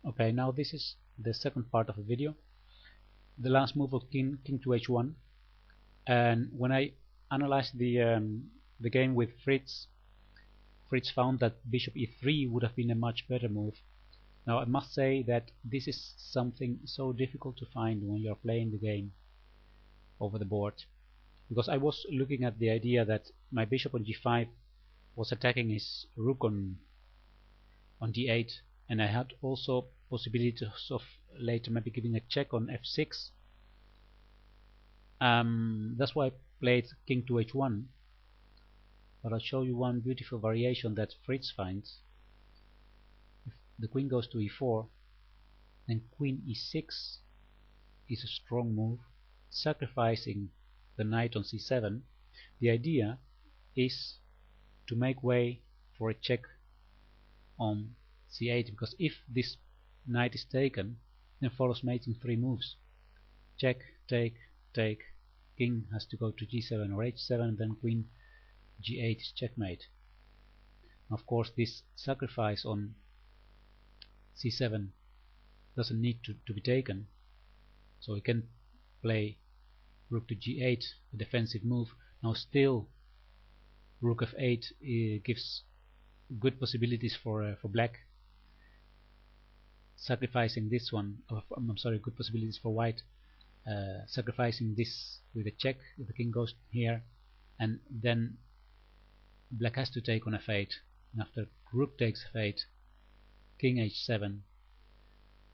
Okay, now this is the second part of the video. The last move of king to h1, and when I analyzed the game with Fritz found that bishop e3 would have been a much better move. Now I must say that this is something so difficult to find when you're playing the game over the board, because I was looking at the idea that my bishop on g5 was attacking his rook on d8, and I had also possibilities of later maybe giving a check on f6. That's why I played king to h1, but I'll show you one beautiful variation that Fritz finds. If the queen goes to e4, then queen e6 is a strong move, sacrificing the knight on c7. The idea is to make way for a check on c8, because if this knight is taken, then follows mate in 3 moves. Check, take, take, king has to go to g7 or h7, then queen g8 is checkmate. Of course, this sacrifice on c7 doesn't need to be taken, so we can play rook to g8, a defensive move. Now still rook f8 gives good possibilities for black, sacrificing this one. I'm sorry, good possibilities for white, sacrificing this with a check. If the king goes here, and then black has to take on f8, and after rook takes f8, king h7,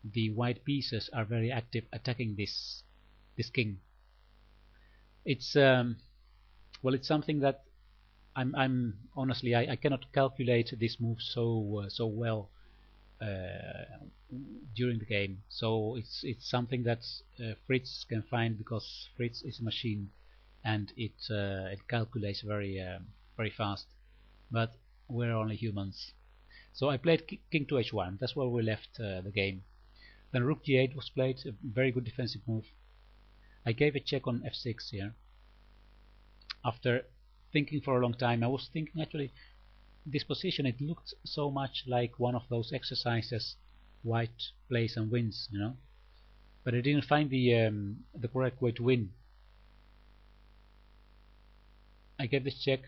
the white pieces are very active attacking this king. It's well, it's something that I'm honestly I cannot calculate this move so well during the game. So it's something that Fritz can find, because Fritz is a machine and it calculates very fast. But we're only humans. So I played king to h1. That's where we left the game. Then rook g8 was played, a very good defensive move. I gave a check on f6 here. After thinking for a long time, I was thinking actually this position, it looked so much like one of those exercises white plays and wins, you know, but I didn't find the correct way to win. I gave this check,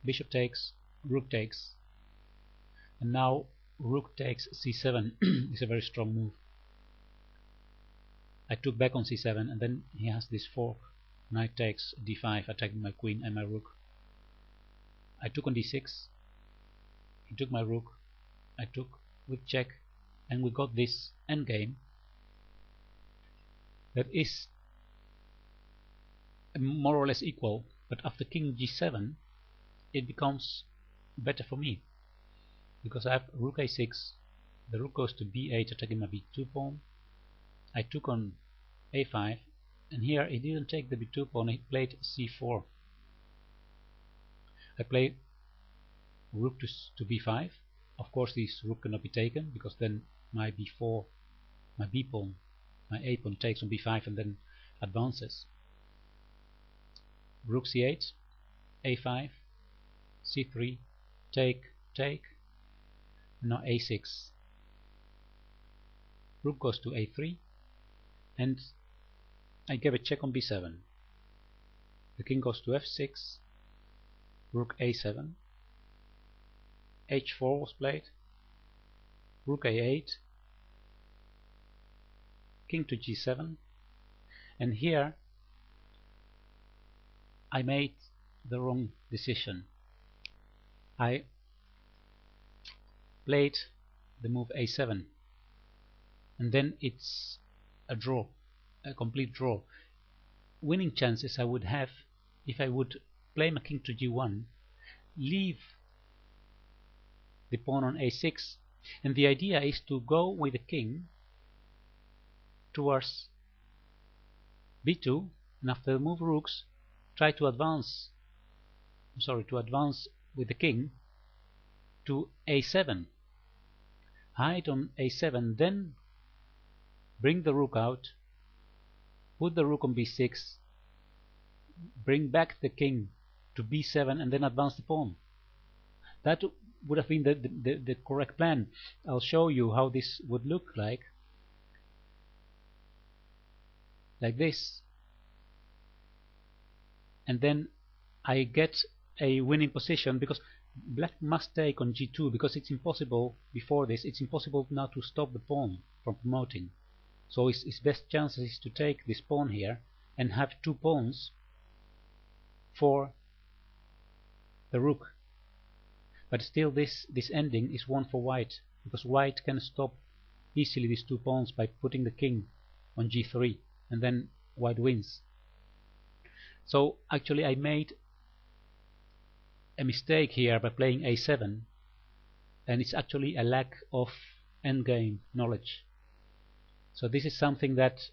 bishop takes, rook takes, and now rook takes c7 is a very strong move. I took back on c7, and then he has this fork, knight takes d5, attacking my queen and my rook. I took on d6, he took my rook, I took with check, and we got this endgame that is more or less equal, but after king g7 it becomes better for me, because I have rook a6, the rook goes to b8 attacking my b2 pawn. I took on a5, and here he didn't take the b2 pawn, he played c4. I played rook to b5. Of course this rook cannot be taken, because then my b4, my b pawn, my a pawn takes on b5 and then advances. Rook c8, a5, c3, take, take, and now a6. Rook goes to a3, and I gave a check on b7. The king goes to f6, rook a7, h4 was played, rook a8, king to g7, and here I made the wrong decision. I played the move a7, and then it's a draw, a complete draw. Winning chances I would have if I would play my king to g1, leave the pawn on a6, and the idea is to go with the king towards b2, and after the move rooks, try to advance with the king to a7, hide on a7, then bring the rook out, put the rook on b6, bring back the king to b7, and then advance the pawn. That would have been the correct plan. I'll show you how this would look like this, and then I get a winning position, because black must take on g2, because it's impossible before this, it's impossible now to stop the pawn from promoting. So its best chance is to take this pawn here and have two pawns for the rook. But still this ending is one for white, because white can stop easily these two pawns by putting the king on g3, and then white wins. So actually I made a mistake here by playing a7, and it's actually a lack of endgame knowledge. So this is something that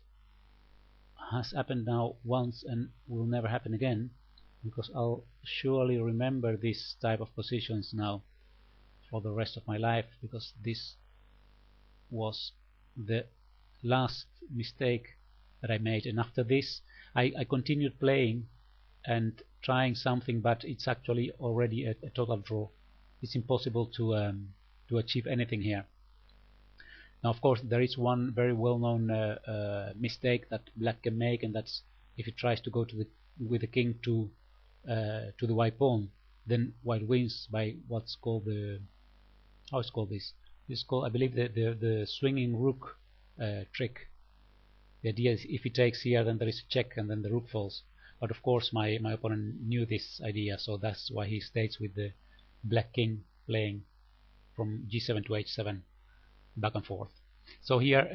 has happened now once and will never happen again, because I'll surely remember this type of positions now for the rest of my life, because this was the last mistake that I made. And after this I continued playing and trying something, but it's actually already a total draw. It's impossible to achieve anything here. Now of course there is one very well-known mistake that black can make, and that's if he tries to go with the king to the white pawn, then white wins by what's called the, how it's called this? It's called, I believe, the swinging rook trick. The idea is if he takes here, then there is a check and then the rook falls. But of course my opponent knew this idea, so that's why he stays with the black king playing from g7 to h7 back and forth. So here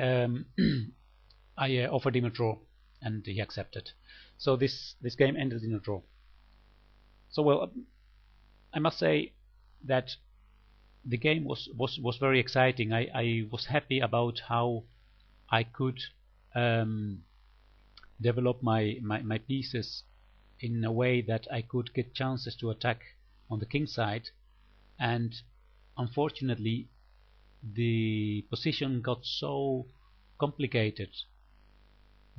I offered him a draw and he accepted. So this game ended in a draw. So well, I must say that the game was very exciting. I was happy about how I could develop my pieces in a way that I could get chances to attack on the king side, and unfortunately the position got so complicated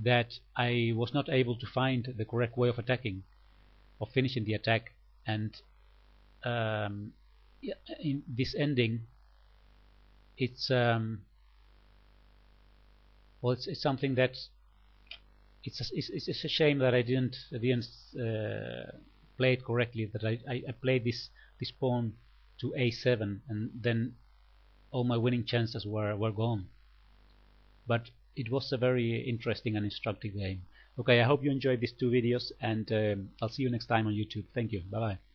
that I was not able to find the correct way of attacking, of finishing the attack. And in this ending, it's well, it's something that it's a shame that I didn't play it correctly. That I played this pawn to a7, and then all my winning chances were gone. But it was a very interesting and instructive game. Okay, I hope you enjoyed these two videos, and I'll see you next time on YouTube. Thank you. Bye bye.